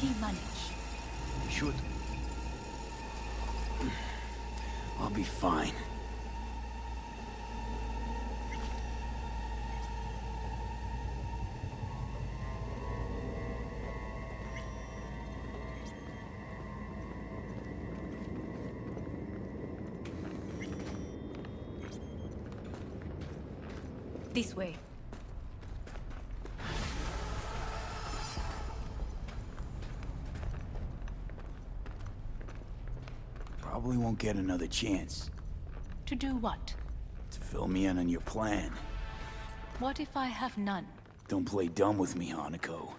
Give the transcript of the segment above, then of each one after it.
he manage? He should. I'll be fine. This way. Probably won't get another chance. To do what? To fill me in on your plan. What if I have none? Don't play dumb with me, Hanako.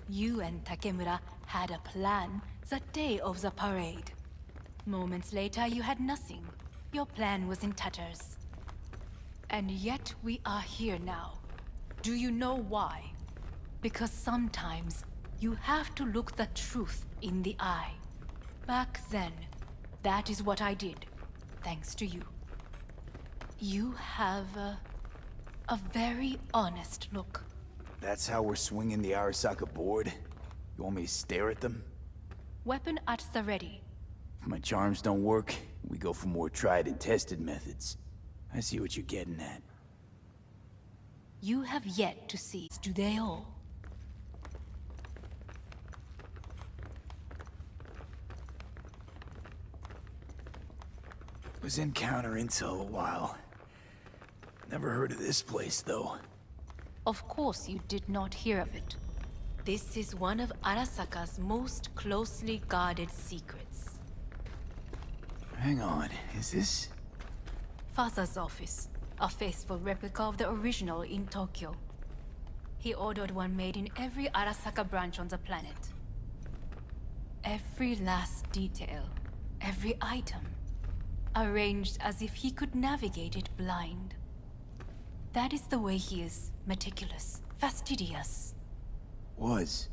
You and Takemura had a plan the day of the parade. Moments later, you had nothing. Your plan was in tatters. And yet we are here now. Do you know why? Because sometimes you have to look the truth in the eye. Back then, that is what I did, thanks to you. You have a very honest look. That's how we're swinging the Arasaka board? You want me to stare at them? Weapon at the ready. If my charms don't work, we go for more tried and tested methods. I see what you're getting at. You have yet to see, do they all? Was in counter intel a while. Never heard of this place, though. Of course you did not hear of it. This is one of Arasaka's most closely guarded secrets. Hang on, is this... Father's office, a faithful replica of the original in Tokyo. He ordered one made in every Arasaka branch on the planet. Every last detail, every item, arranged as if he could navigate it blind. That is the way he is, meticulous, fastidious. Was.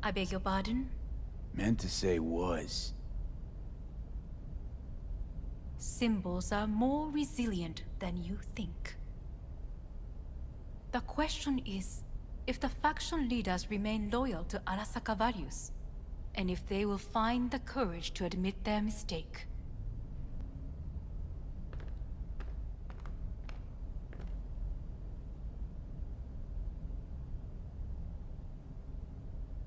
I beg your pardon? Meant to say was. Symbols are more resilient than you think. The question is, if the faction leaders remain loyal to Arasaka values, and if they will find the courage to admit their mistake.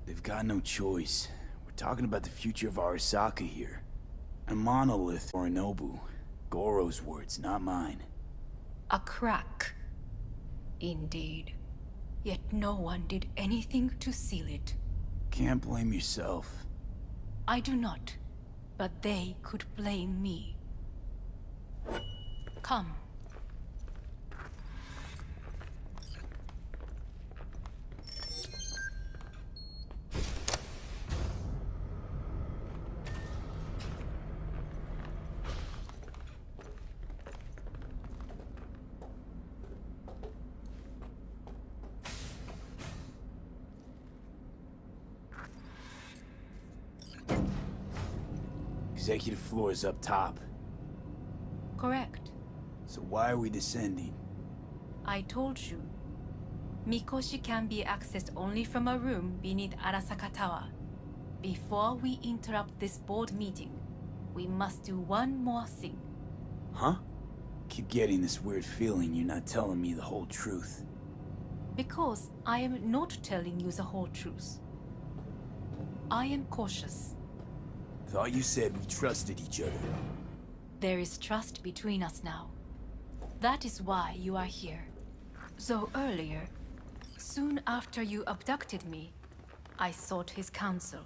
They've got no choice. We're talking about the future of Arasaka here. A monolith or an Nobu. Goro's words, not mine. A crack. Indeed. Yet no one did anything to seal it. Can't blame yourself. I do not, but they could blame me. Come. Executive floor is up top. Correct. So why are we descending? I told you. Mikoshi can be accessed only from a room beneath Arasaka Tower. Before we interrupt this board meeting, we must do one more thing. Huh? Keep getting this weird feeling you're not telling me the whole truth. Because I am not telling you the whole truth. I am cautious. Thought you said we trusted each other. There is trust between us now. That is why you are here. So earlier, soon after you abducted me, I sought his counsel.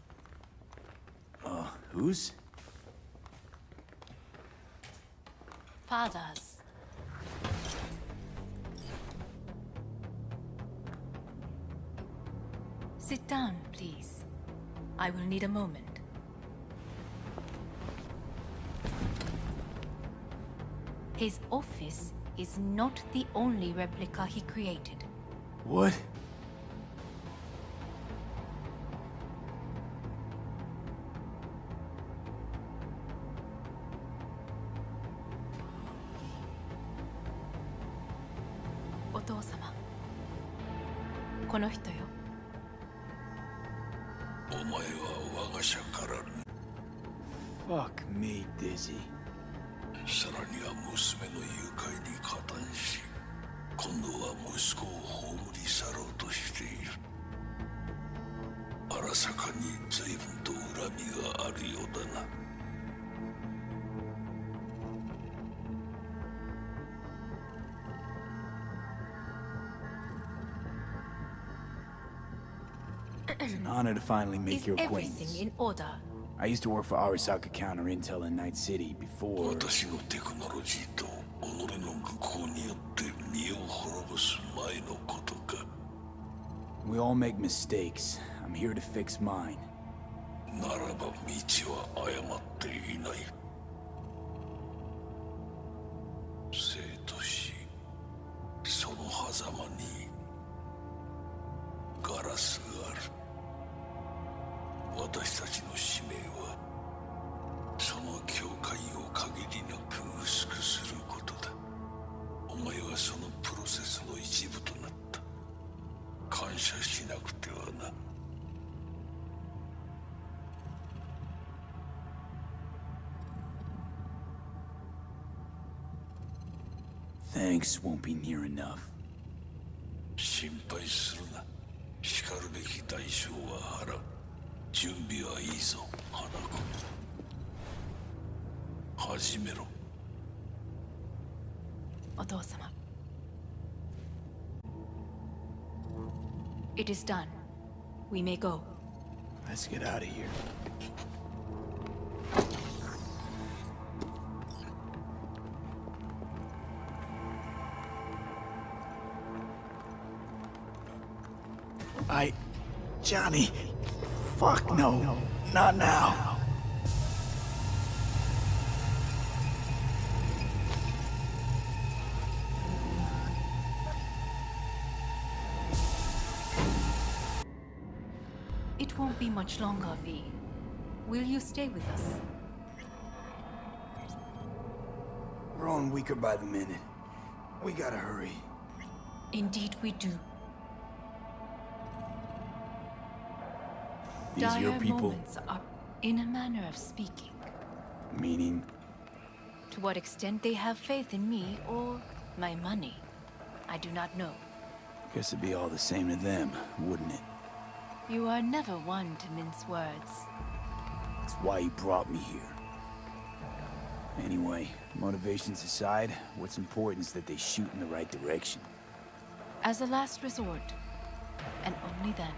Whose? Father's. Sit down, please. I will need a moment. His office is not the only replica he created. What? この人よ。お前は我が社から Fuck me, Dizzy. さらには娘の誘拐に加担し、今度は息子を葬り去ろうとしている。荒坂に随分と恨みがあるようだな。It's an honor to finally make Is your everything acquaintance. in order? I used to work for Arasaka Counter Intel in Night City before. 私のテクノロジーと己の愚行によって身を滅ぼす前のことか。We all make mistakes. I'm here to fix mine. ならば道は誤っていない。生と死、その狭間にガラスがある。私たちの使命はその境界を限りなく薄くすることだ。お前はそのプロセスの一部となった。感謝しなくてはな。Thanks won't be near enough. 心配するな。しかるべき代償は払う。準備はいいぞ、花子。始めろ。お父様。It is done. We may go. Let's get out of here. Johnny. Fuck no. Not now. It won't be much longer, V. Will you stay with us? We're growing weaker by the minute. We gotta hurry. Indeed we do. These your Dire people? moments are, in a manner of speaking. Meaning? To what extent they have faith in me or my money, I do not know. Guess it'd be all the same to them, wouldn't it? You are never one to mince words. That's why you brought me here. Anyway, motivations aside, what's important is that they shoot in the right direction. As a last resort, and only then.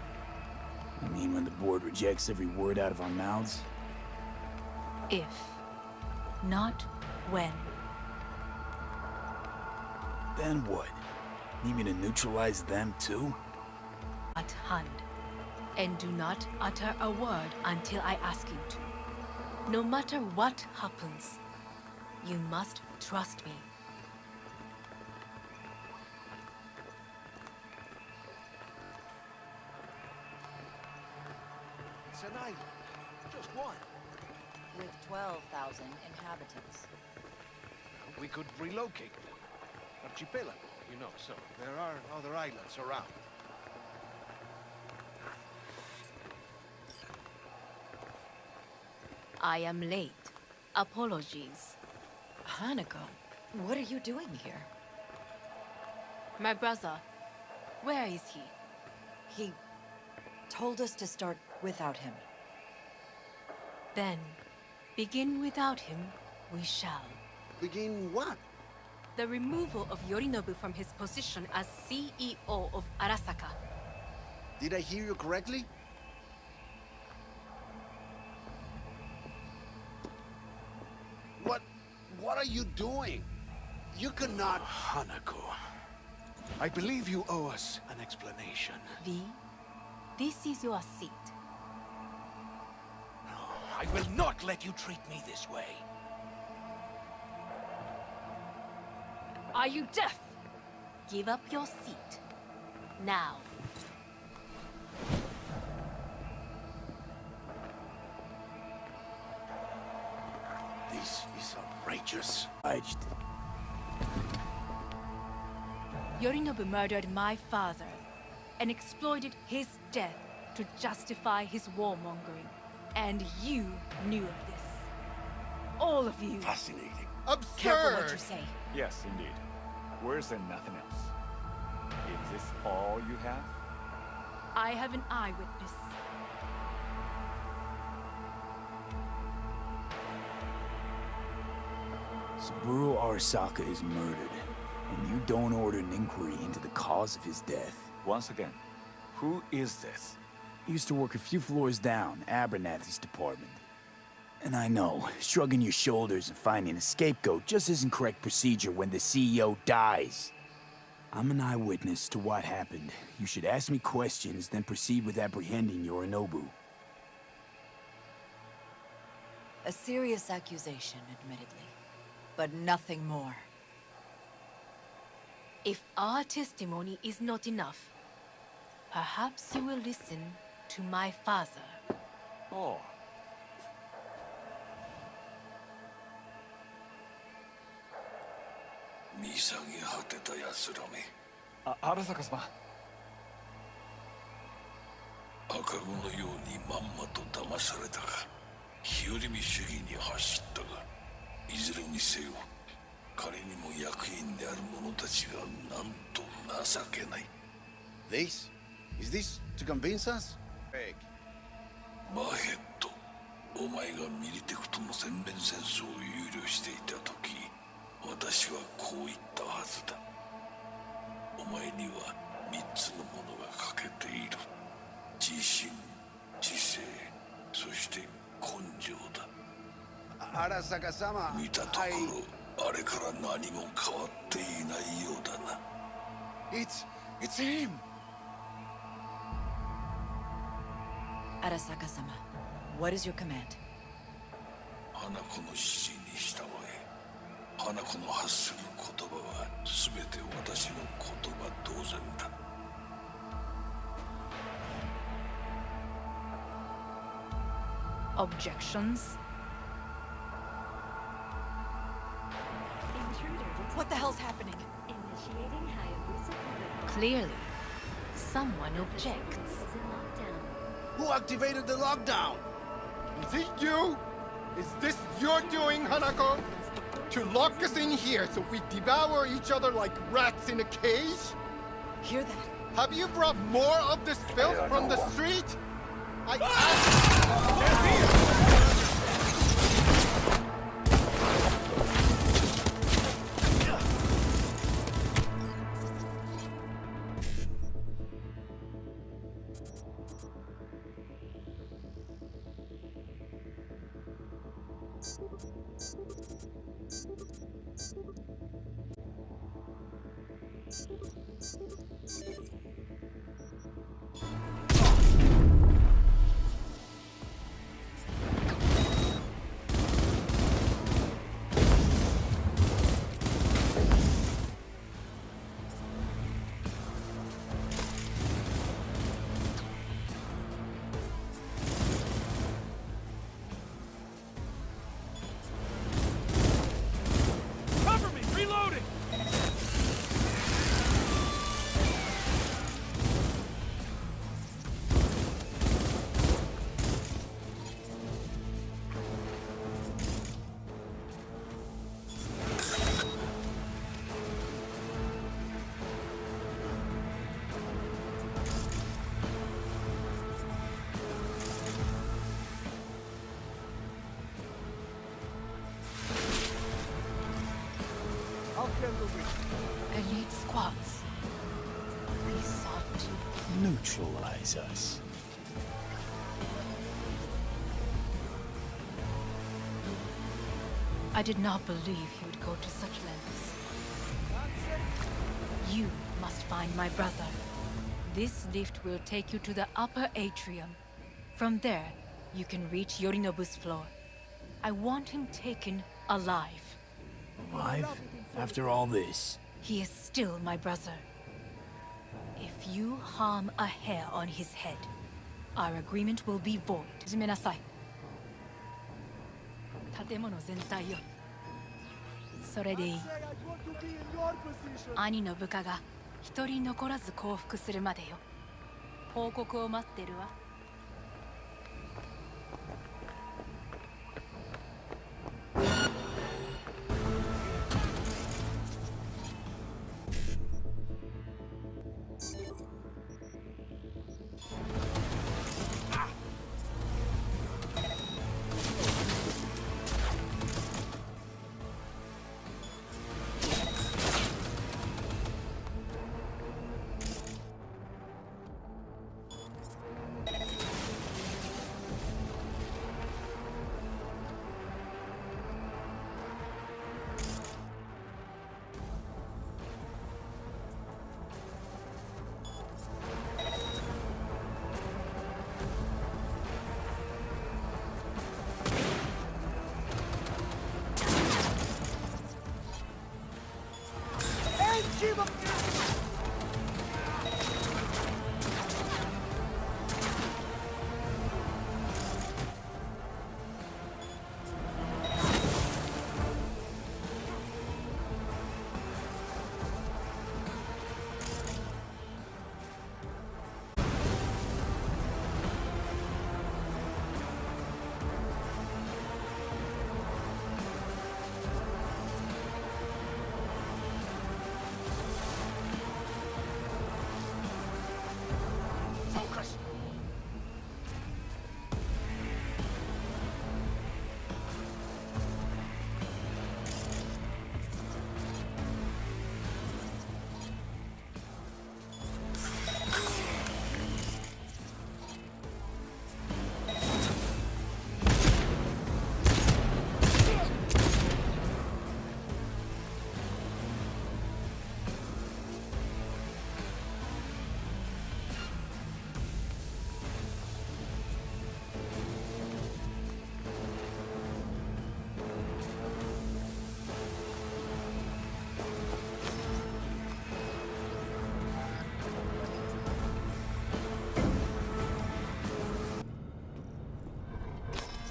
You mean when the board rejects every word out of our mouths? If, not when. Then what? Need me to neutralize them too? At hand. And do not utter a word until I ask you to. No matter what happens, you must trust me. It's an island. Just one. With 12,000 inhabitants. We could relocate them. Archipelago, you know, so there are other islands around. I am late. Apologies. Hanako, what are you doing here? My brother, where is he? He told us to start without him. Then, begin without him, we shall. Begin what? The removal of Yorinobu from his position as CEO of Arasaka. Did I hear you correctly? What are you doing? You cannot... Hanako. I believe you owe us an explanation. V, this is your seat. No, I will not let you treat me this way. Are you deaf? Give up your seat. Now. This is outrageous. Yorinobu murdered my father, and exploited his death to justify his warmongering. And you knew of this. All of you. Fascinating. Careful what Absurd! you say. Yes, indeed. Worse than nothing else. Is this all you have? I have an eyewitness. Saburo Arasaka is murdered, and you don't order an inquiry into the cause of his death. Once again, who is this? He used to work a few floors down, Abernathy's department. And I know, shrugging your shoulders and finding a scapegoat just isn't correct procedure when the CEO dies. I'm an eyewitness to what happened. You should ask me questions, then proceed with apprehending Yorinobu. A serious accusation, admittedly. But nothing more. If our testimony is not enough, perhaps you will listen to my father. Oh, 見下げ果てた奴らめ。荒坂様。赤子のようにまんまと騙されたが、日和見主義に走ったが、いずれにせよ、彼にも役員である者たちがなんと情けない。This? Is this to convince us? Craig. バヘッド、お前がミリテクとの全面戦争を憂慮していた時、私はこう言ったはずだ。お前には3つのものが欠けている。自信、知性、そして根性だ。Arasaka-sama, 見たところ、あれから何も変わっていないようだな。It's him! Arasaka-sama, what is your command? 花子の指示に従え。花子の発する言葉は全て私の言葉同然だ。Objections? What the hell's happening? Clearly, someone objects. Who activated the lockdown? Is it you? Is this your doing, Hanako? To lock us in here so we devour each other like rats in a cage? Hear that? Have you brought more of this filth from the street? Cover me! Reloading! Elite squads. We sought to Neutralize us. I did not believe he would go to such lengths. You must find my brother. This lift will take you to the upper atrium. From there, you can reach Yorinobu's floor. I want him taken alive. Alive? After all this? He is still my brother. If you harm a hair on his head, our agreement will be void. 始めなさい。建物全体よ。それでいい。兄の部下が一人残らず降伏するまでよ。報告を待ってるわ。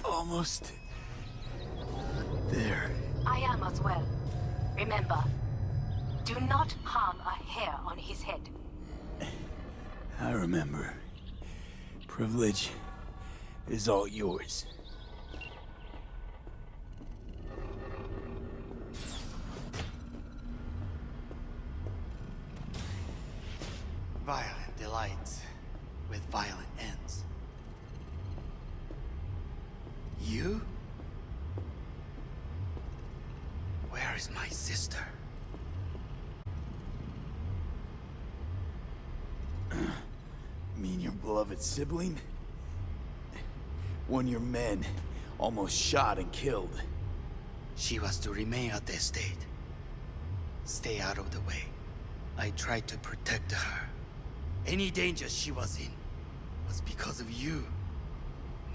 Almost there. I am as well. Remember, do not harm a hair on his head. I remember. Privilege is all yours. Violent delights with violent ends. You? Where is my sister? Mean your beloved sibling? One of your men almost shot and killed. She was to remain at the estate. Stay out of the way. I tried to protect her. Any danger she was in was because of you.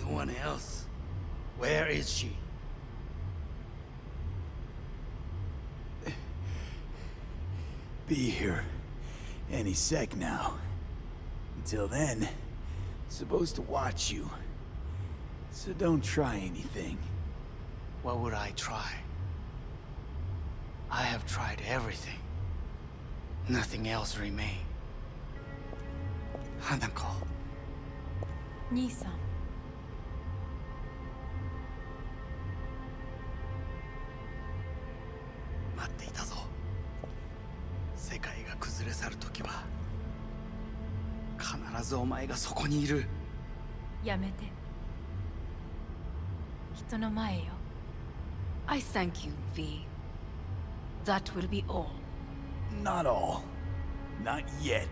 No one else. Where is she? Be here any sec now. Until then, supposed to watch you. So don't try anything. What would I try? I have tried everything. Nothing else remains. Hanako. 兄さん。待っていたぞ。世界が崩れ去る時は必ずお前がそこにいる。やめて。人の前よ。I thank you, V. That will be all. Not all. Not yet.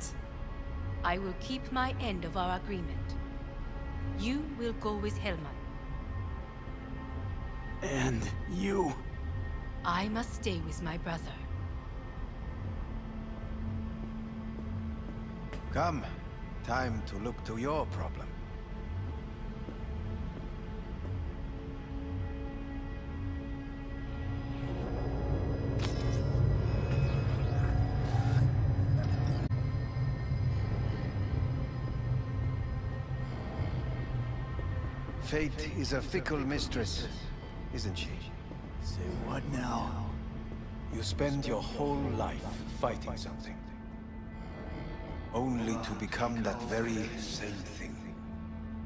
I will keep my end of our agreement. You will go with Hellman. And you... I must stay with my brother. Come. Time to look to your problem. Fate is a fickle mistress, isn't she? Say what now? You spend your whole life fighting something. only to become that very same thing.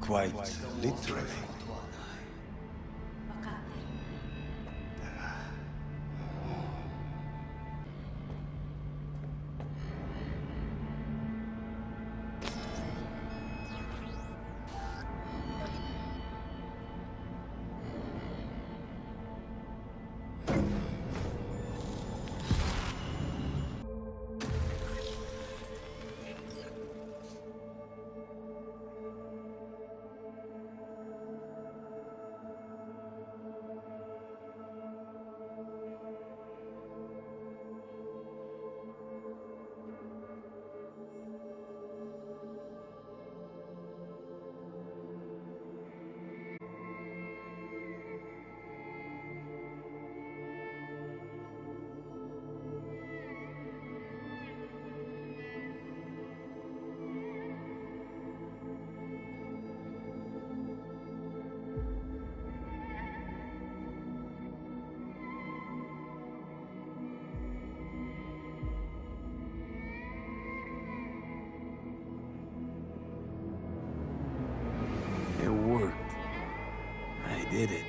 Quite literally. It worked. I did it.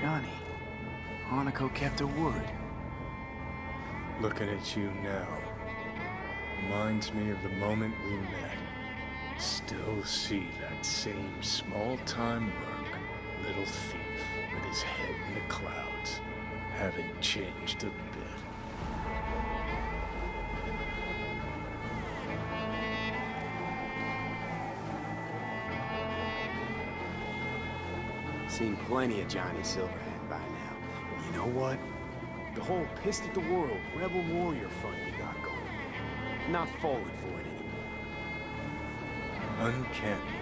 Johnny, Hanako kept her word. Looking at you now reminds me of the moment we met. Still see that same small-time merc, little thief, with his head in the clouds. Haven't changed a bit. Seen plenty of Johnny Silverhand by now. And you know what? The whole pissed at the world, rebel warrior front you got going. Not falling for it anymore. Uncanny.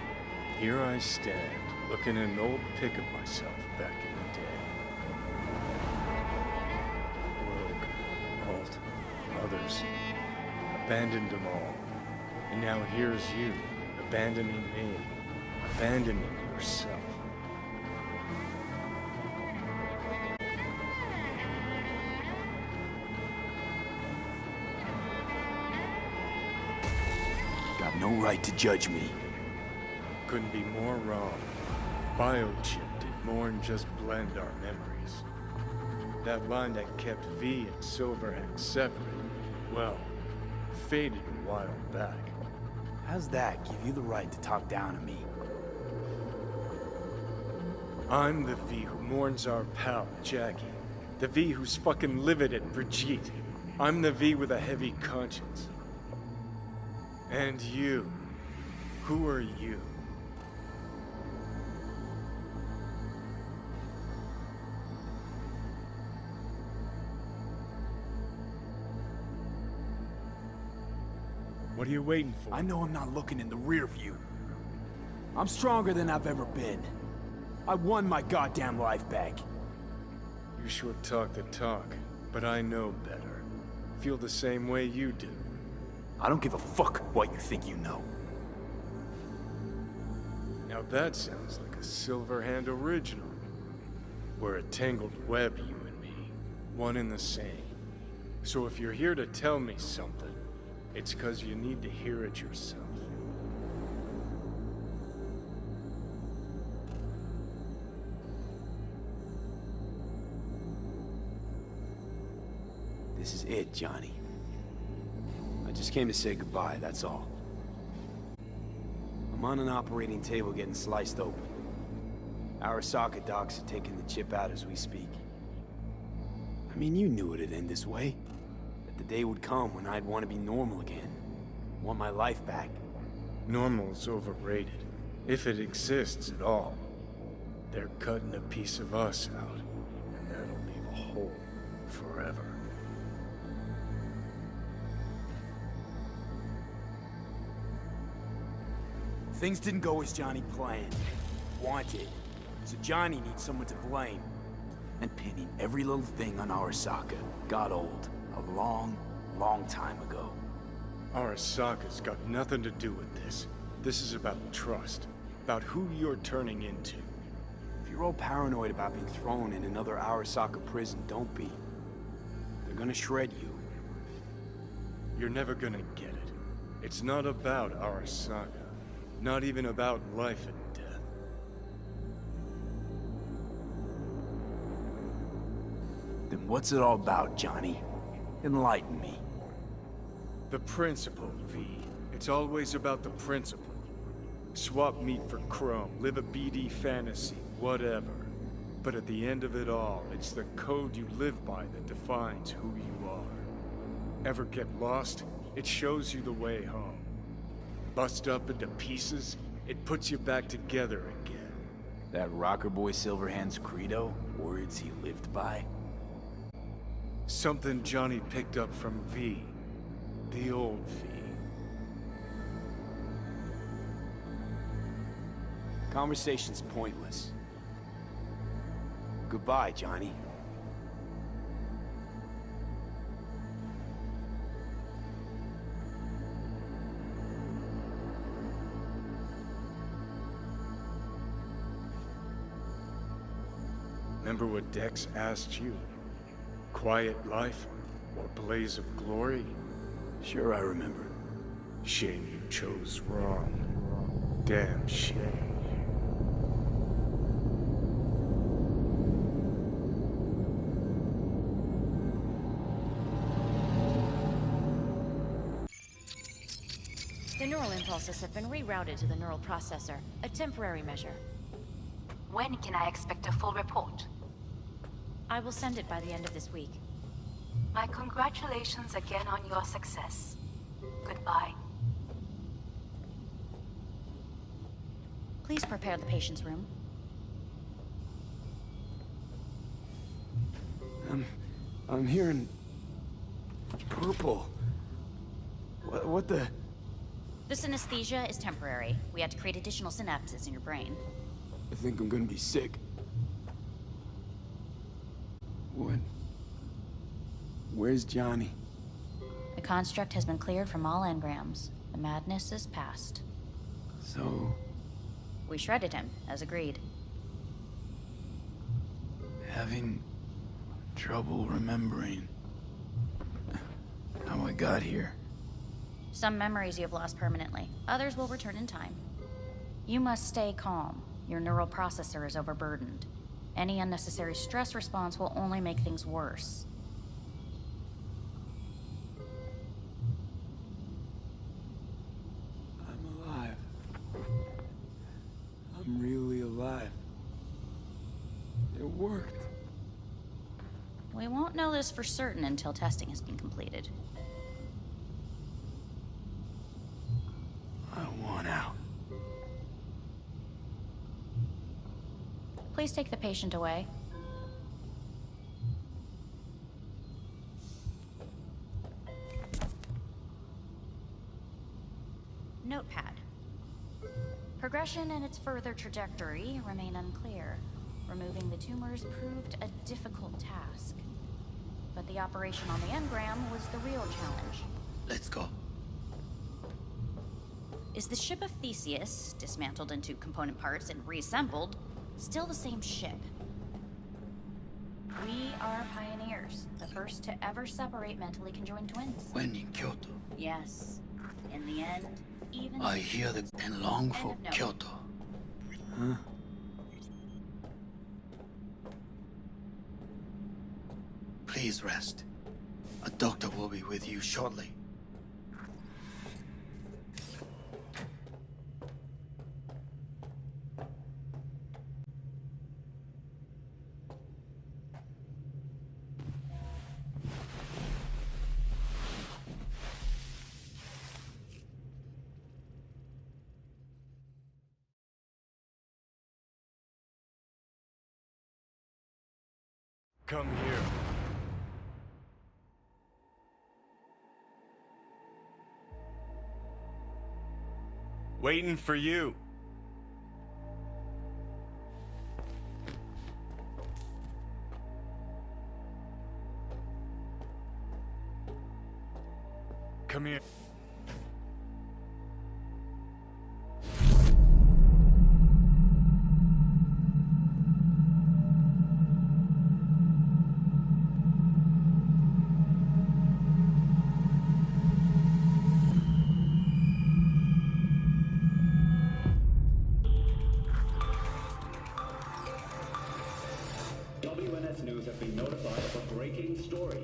Here I stand, looking at an old pic of myself back in the day. Rogue, Alt, others. Abandoned them all. And now here's you, abandoning me. Abandoning yourself. Got no right to judge me. Couldn't be more wrong. Biochip did more than just blend our memories. That line that kept V and Silverhand separate, well, faded a while back. How's that give you the right to talk down to me? I'm the V who mourns our pal, Jackie. The V who's fucking livid at Brigitte. I'm the V with a heavy conscience. And you. Who are you? What are you waiting for? I know I'm not looking in the rear view. I'm stronger than I've ever been. I won my goddamn life back. You sure talk the talk, but I know better. Feel the same way you do. I don't give a fuck what you think you know. Now that sounds like a Silverhand original. We're a tangled web, you and me. One and the same. So if you're here to tell me something, it's 'cause you need to hear it yourself. This is it, Johnny. I just came to say goodbye, that's all. I'm on an operating table getting sliced open. Arasaka docs are taking the chip out as we speak. I mean, you knew it'd end this way. That the day would come when I'd want to be normal again. Want my life back. Normal's overrated. If it exists at all. They're cutting a piece of us out, and that'll leave a hole forever. Things didn't go as Johnny planned. Wanted. So Johnny needs someone to blame. And pinning every little thing on Arasaka got old a long, long time ago. Arasaka's got nothing to do with this. This is about trust. About who you're turning into. If you're all paranoid about being thrown in another Arasaka prison, don't be. gonna shred you. You're never gonna get it. It's not about our saga. Not even about life and death. Then what's it all about, Johnny? Enlighten me. The principle, V. It's always about the principle. Swap meat for chrome, live a BD fantasy, whatever. But at the end of it all, it's the code you live by that defines who you are. Ever get lost? It shows you the way home. Bust up into pieces, it puts you back together again. That rocker boy Silverhand's credo? Words he lived by? Something Johnny picked up from V. The old V. Conversation's pointless. Goodbye, Johnny. Remember what Dex asked you? Quiet life or blaze of glory? Sure, I remember. Shame you chose wrong. Damn shame. The neural impulses have been rerouted to the neural processor, a temporary measure. When can I expect a full report? I will send it by the end of this week. My congratulations again on your success. Goodbye. Please prepare the patient's room. I'm hearing... purple. What the... The synesthesia is temporary. We had to create additional synapses in your brain. I think I'm gonna be sick. What? Where's Johnny? The construct has been cleared from all engrams. The madness is past. So... We shredded him, as agreed. having trouble remembering how I got here. Some memories you have lost permanently. Others will return in time. You must stay calm. Your neural processor is overburdened. Any unnecessary stress response will only make things worse. I'm alive. I'm really alive. It worked. We won't know this for certain until testing has been completed. I want out. Please take the patient away. Notepad. Progression and its further trajectory remain unclear. Removing the tumors proved a difficult task. But the operation on the engram was the real challenge. Let's go. Is the ship of Theseus, dismantled into component parts and reassembled, still the same ship? We are pioneers, the first to ever separate mentally conjoined twins. When in Kyoto, Yes. In the end, even... I hear the and long for End of note. Kyoto. Huh? Please rest. A doctor will be with you shortly. Come here. Waiting for you. Come here. been notified of a breaking story.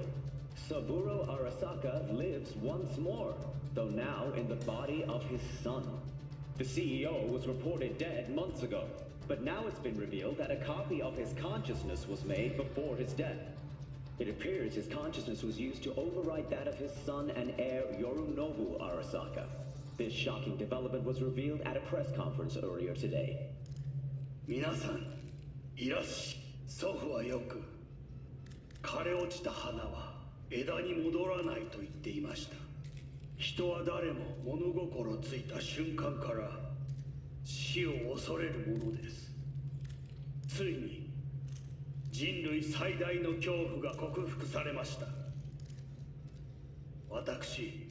Saburo Arasaka lives once more, though now in the body of his son. The CEO was reported dead months ago, but now it's been revealed that a copy of his consciousness was made before his death. It appears his consciousness was used to override that of his son and heir Yorinobu Arasaka. This shocking development was revealed at a press conference earlier today. 皆さん、いらっしゃい。祖父はよく、枯れ落ちた花は枝に戻らないと言っていました。人は誰も物心ついた瞬間から死を恐れるものです。ついに人類最大の恐怖が克服されました。私、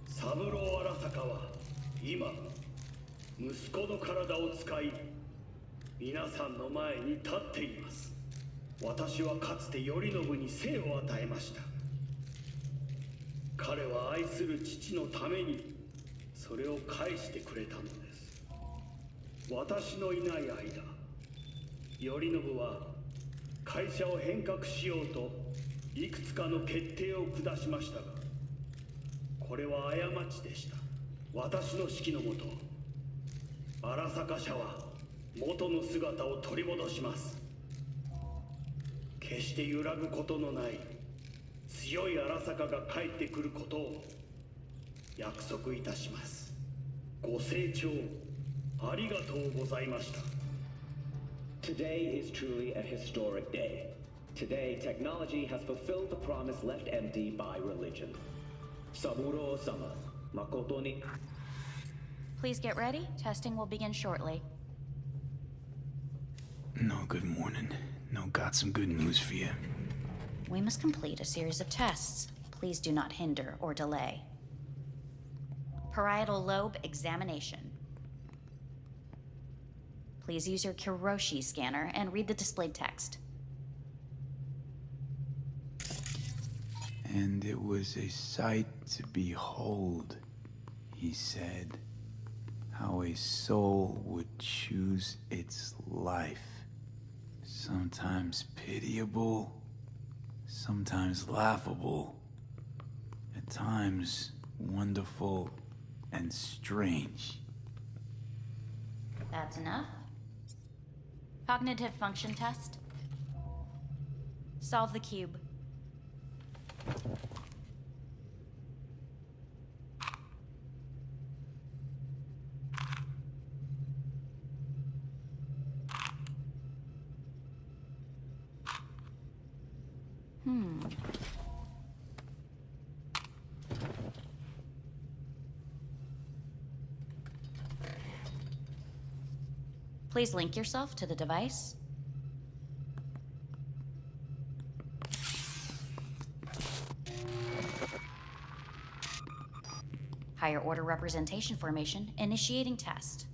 三郎荒坂は今、息子の体を使い、皆さんの前に立っています。私はかつて頼信に生を与えました。彼は愛する父のためにそれを返してくれたのです。私のいない間、頼信は会社を変革しようといくつかの決定を下しましたが、これは過ちでした。私の指揮のもと、荒坂社は元の姿を取り戻します。決して揺らぐことのない強い荒坂が帰ってくることを約束いたします。ご清聴ありがとうございました。 Today is truly a historic day. Today, technology has fulfilled the promise left empty by religion. Saburo-sama, makoto ni... Please get ready. Testing will begin shortly. No, good morning. No, got some good news for you. We must complete a series of tests. Please do not hinder or delay. Parietal lobe examination. Please use your Kiroshi scanner and read the displayed text. And it was a sight to behold, he said, how a soul would choose its life. Sometimes pitiable, sometimes laughable, at times wonderful and strange. That's enough. Cognitive function test. Solve the cube. Please link yourself to the device. Higher order representation formation, initiating test.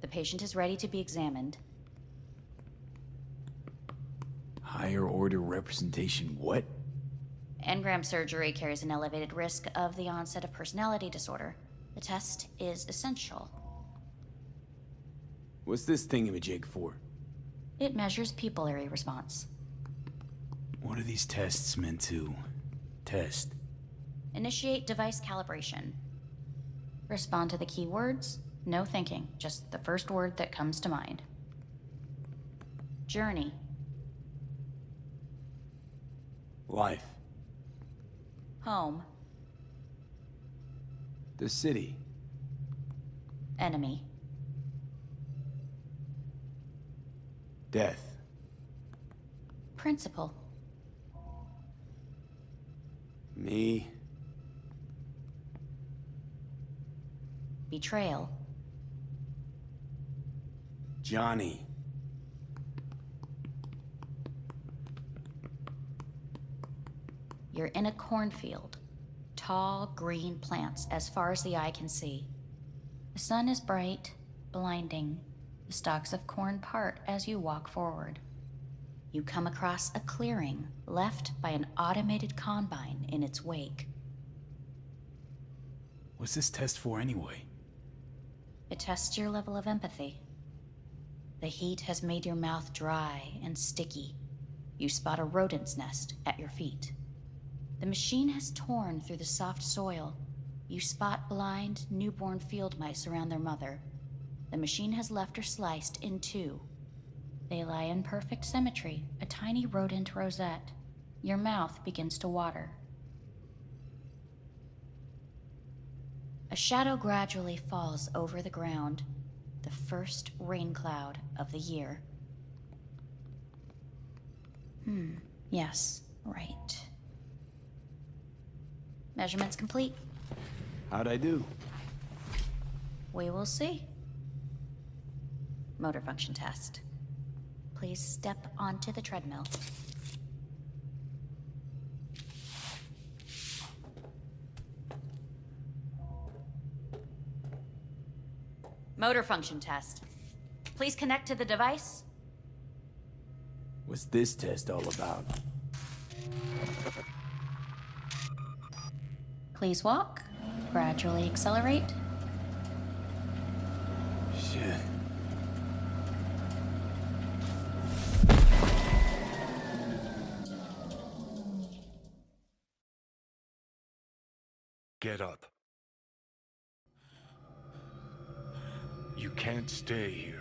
The patient is ready to be examined. Higher order representation what? Engram surgery carries an elevated risk of the onset of personality disorder. The test is essential. What's this thingamajig for? It measures pupillary response. What are these tests meant to test? Initiate device calibration. Respond to the keywords. No thinking, just the first word that comes to mind. Journey. Life. Home. The city. Enemy. Death. Principal. Me. Betrayal. Johnny. You're in a cornfield. Tall, green plants as far as the eye can see. The sun is bright, blinding. The stalks of corn part as you walk forward. You come across a clearing left by an automated combine in its wake. What's this test for anyway? It tests your level of empathy. The heat has made your mouth dry and sticky. You spot a rodent's nest at your feet. The machine has torn through the soft soil. You spot blind, newborn field mice around their mother. The machine has left her sliced in two. They lie in perfect symmetry, a tiny rodent rosette. Your mouth begins to water. A shadow gradually falls over the ground, the first rain cloud of the year. Yes, right. Measurements complete. How'd I do? We will see. Motor function test. Please step onto the treadmill. Motor function test. Please connect to the device. What's this test all about? Please walk. Gradually accelerate. Shit. Get up. You can't stay here.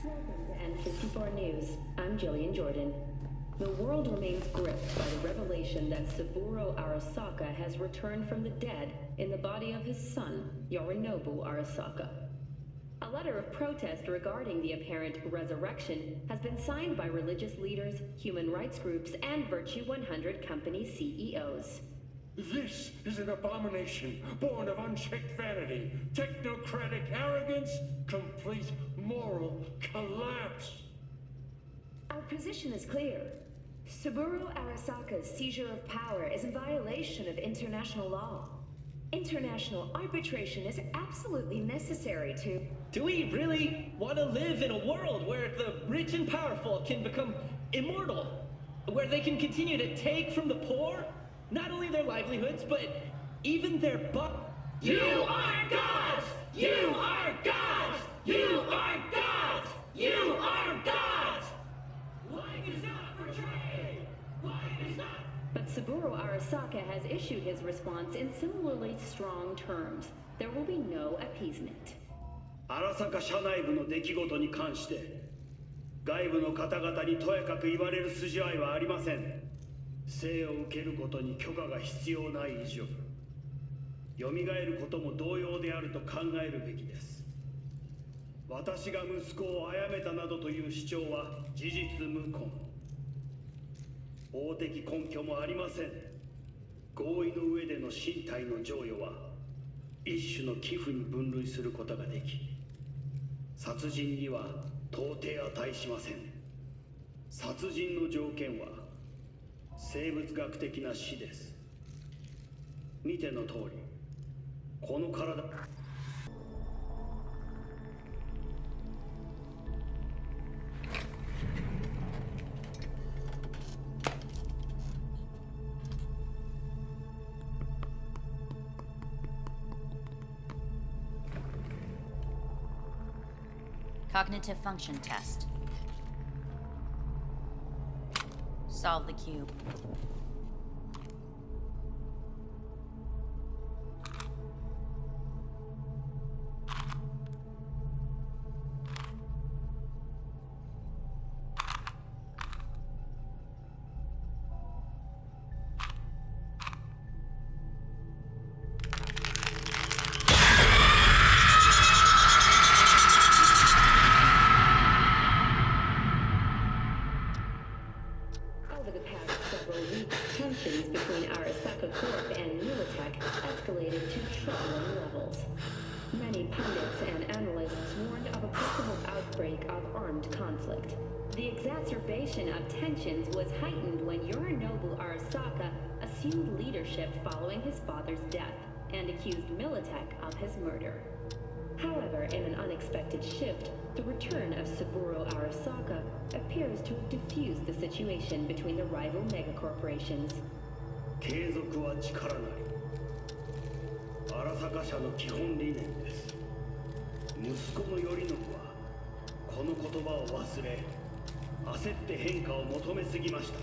Welcome to N54 News. I'm Jillian Jordan. The world remains gripped by the revelation that Saburo Arasaka has returned from the dead in the body of his son, Yorinobu Arasaka. A letter of protest regarding the apparent resurrection has been signed by religious leaders, human rights groups, and Virtue 100 company CEOs. This is an abomination born of unchecked vanity, technocratic arrogance, complete moral collapse. Our position is clear. Saburo Arasaka's seizure of power is in violation of international law. International arbitration is absolutely necessary to... Do we really want to live in a world where the rich and powerful can become immortal? Where they can continue to take from the poor? Not only their livelihoods, but even their You are gods! You are gods! You are gods! You are gods! Life is not for trade! Life is not... But Saburo Arasaka has issued his response in similarly strong terms. There will be no appeasement. 荒坂社内部の出来事に関して外部の方々にとやかく言われる筋合いはありません。生を受けることに許可が必要ない以上、蘇ることも同様であると考えるべきです。私が息子を殺めたなどという主張は事実無根。法的根拠もありません。合意の上での身体の贈与は一種の寄付に分類することができ、殺人には到底値しません。殺人の条件は生物学的な死です。見ての通り、この体。Cognitive function test. Solve the cube. tensions between Arasaka Corp and Militech escalated to troubling levels. Many pundits and analysts warned of a possible outbreak of armed conflict. The exacerbation of tensions was heightened when Yorinobu Arasaka assumed leadership following his father's death and accused Militech of his murder. However, in an unexpected shift, the return of Saburo Arasaka appears to have diffused the situation between the rival megacorporations. 継続は力なり。荒坂社の基本理念です。息子の頼信はこの言葉を忘れ、焦って変化を求めすぎました。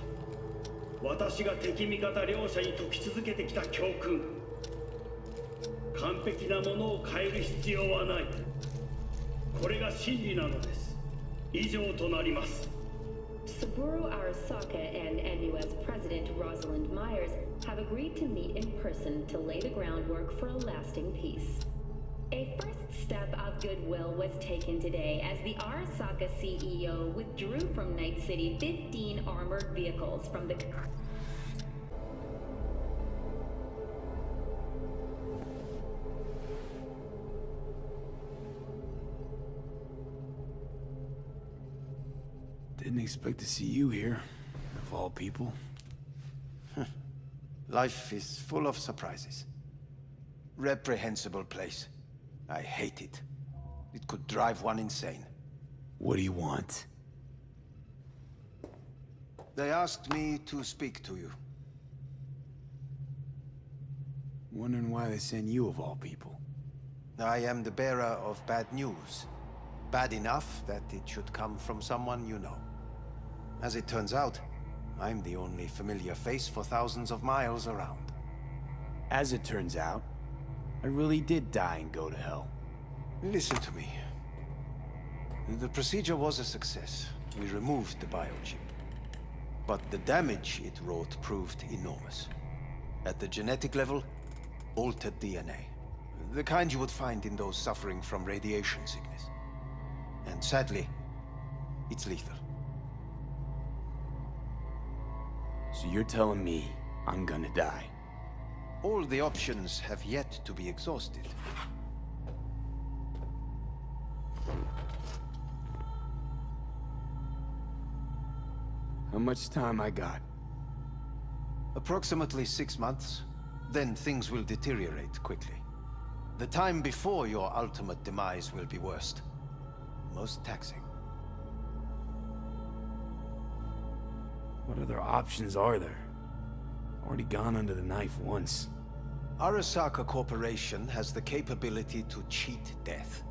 私が敵味方両者に説き続けてきた教訓。完璧なものを変える必要はない。これが真理なのです。以上となります。Saburo Arasaka and NUS President Rosalind Myers have agreed to meet in person to lay the groundwork for a lasting peace. A first step of goodwill was taken today as the Arasaka CEO withdrew from Night City 15 armored vehicles from the... Didn't expect to see you here, of all people. Life is full of surprises. Reprehensible place. I hate it. It could drive one insane. What do you want? They asked me to speak to you. Wondering why they sent you of all people. I am the bearer of bad news. Bad enough that it should come from someone you know. As it turns out, I'm the only familiar face for thousands of miles around. As it turns out, I really did die and go to hell. Listen to me. The procedure was a success. We removed the biochip. But the damage it wrought proved enormous. At the genetic level, altered DNA. The kind you would find in those suffering from radiation sickness. And sadly, it's lethal. So you're telling me I'm gonna die? All the options have yet to be exhausted. How much time I got? Approximately 6 months. Then things will deteriorate quickly. The time before your ultimate demise will be worst. Most taxing. What other options are there? Already gone under the knife once. Arasaka Corporation has the capability to cheat death.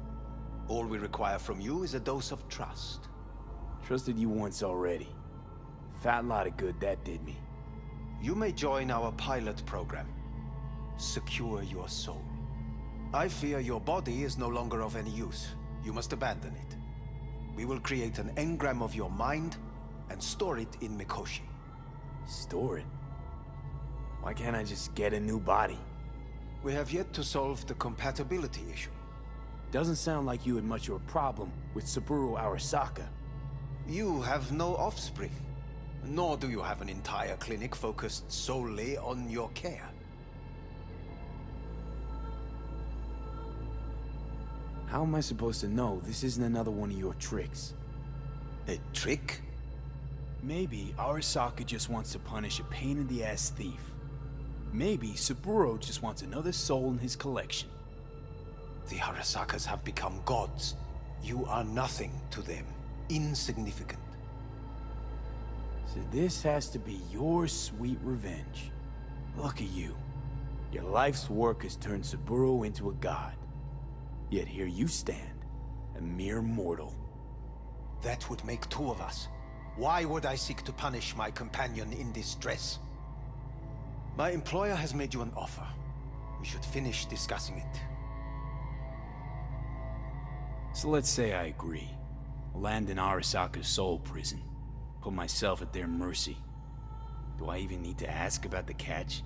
All we require from you is a dose of trust. Trusted you once already. Fat lot of good that did me. You may join our pilot program. Secure your soul. I fear your body is no longer of any use. You must abandon it. We will create an engram of your mind and store it in Mikoshi. Store it? Why can't I just get a new body? We have yet to solve the compatibility issue. Doesn't sound like you had much of a problem with Saburo Arasaka. You have no offspring. Nor do you have an entire clinic focused solely on your care. How am I supposed to know this isn't another one of your tricks? A trick? Maybe Arasaka just wants to punish a pain-in-the-ass thief. Maybe Saburo just wants another soul in his collection. The Arasakas have become gods. You are nothing to them. Insignificant. So this has to be your sweet revenge. Look at you. Your life's work has turned Saburo into a god. Yet here you stand, a mere mortal. That would make two of us. Why would I seek to punish my companion in distress? My employer has made you an offer. We should finish discussing it. So let's say I agree. Land in Arasaka's soul prison. Put myself at their mercy. Do I even need to ask about the catch?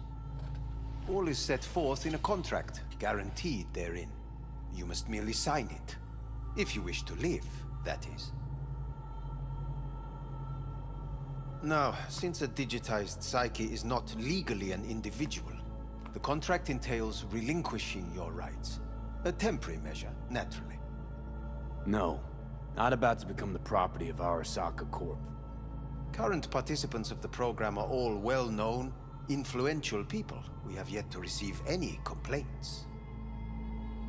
All is set forth in a contract, guaranteed therein. You must merely sign it. If you wish to live, that is. Now, since a digitized psyche is not legally an individual, the contract entails relinquishing your rights. A temporary measure, naturally. No, not about to become the property of Arasaka Corp. Current participants of the program are all well-known, influential people. We have yet to receive any complaints.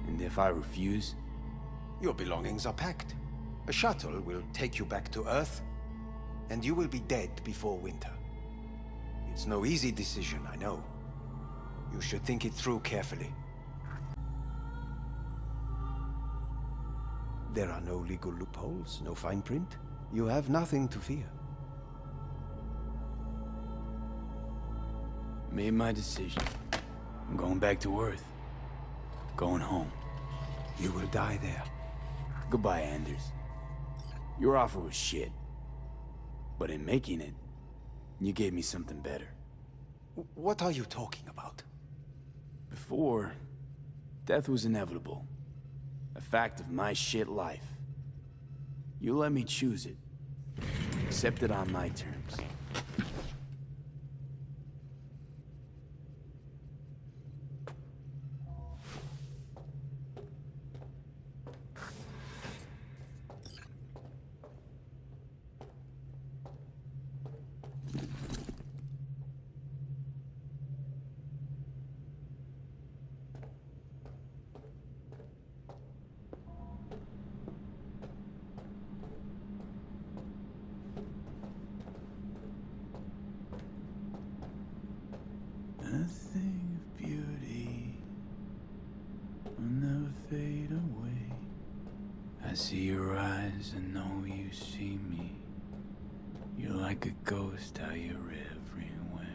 And if I refuse? Your belongings are packed. A shuttle will take you back to Earth, and you will be dead before winter. It's no easy decision, I know. You should think it through carefully. There are no legal loopholes, no fine print. You have nothing to fear. Made my decision. I'm going back to Earth. Going home. You will die there. Goodbye, Anders. Your offer was shit. But in making it, you gave me something better. What are you talking about? Before, death was inevitable. A fact of my shit life. You let me choose it. Accept it on my terms. Nothing of beauty will never fade away. I see your eyes and know you see me. You're like a ghost, how you're everywhere.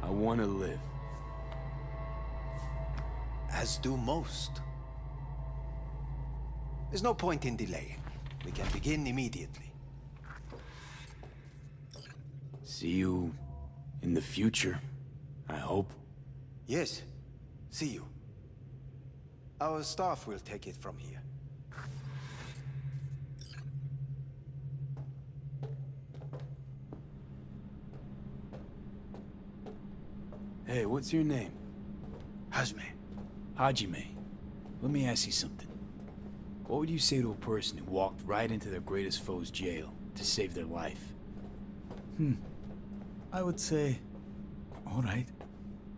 I want to live. As do most. There's no point in delaying. We can begin immediately. See you in the future, I hope. Yes. See you. Our staff will take it from here. Hey, what's your name? Hajime. Hajime. Let me ask you something. What would you say to a person who walked right into their greatest foe's jail to save their life? I would say, all right,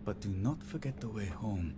but do not forget the way home.